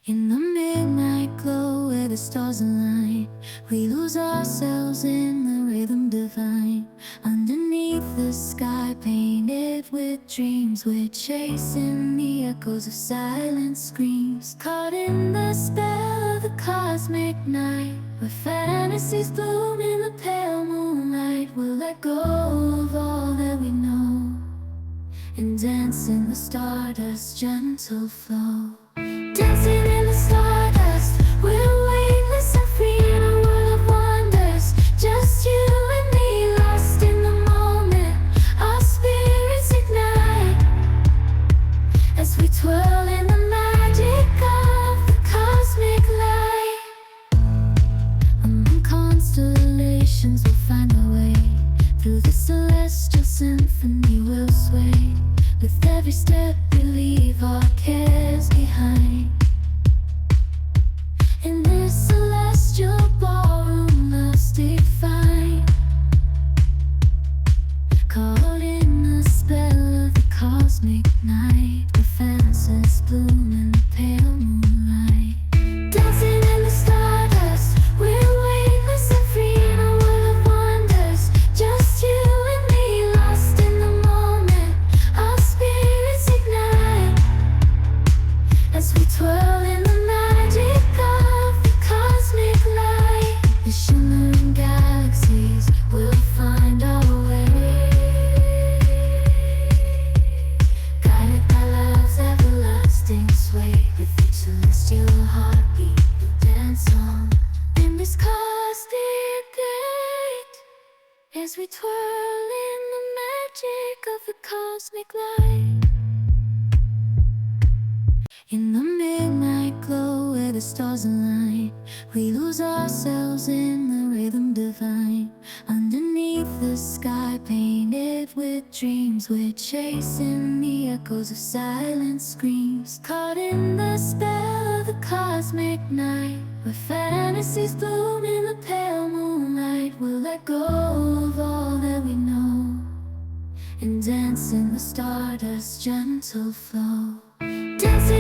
In the midnight glow where the stars align, we lose ourselves in the rhythm divine. Underneath the sky painted with dreams, we're chasing the echoes of silent screams. Caught in the spell of the cosmic night, where fantasies bloom in the pale moonlight. We'll let go of all that we know and dance in the stardust's gentle flow. Dancing in the stardust, we're weightless and free in a world of wonders. Just you and me, lost in the moment. Our spirits ignite as we twirl in the magic of the cosmic light. Among constellations, we'll find our way. Through the celestial symphony, we'll sway. With every step, we leave our cares behind. In this celestial ballroom, love's defined. Caught in the spell of the cosmic night, where fantasies bloom in the pale moonlight. Dancing in the stardust, we're weightless and free in a world of wonders. Just you and me, lost in the moment. Our spirits ignite as we twirl in the magic of the cosmic light. The shimmering galaxies will find our way, guided by love's everlasting sway. With each celestial heartbeat, we'll dance on in this cosmic gate as we twirl in the magic of the cosmic light. In the midnight glow where the stars align, we lose ourselves in the rhythm divine. Underneath the sky painted with dreams, we're chasing the echoes of silent screams. Caught in the spell of the cosmic night, where fantasies bloom in the pale moonlight. We'll let go of all that we know and dance in the stardust's gentle flow. Dancing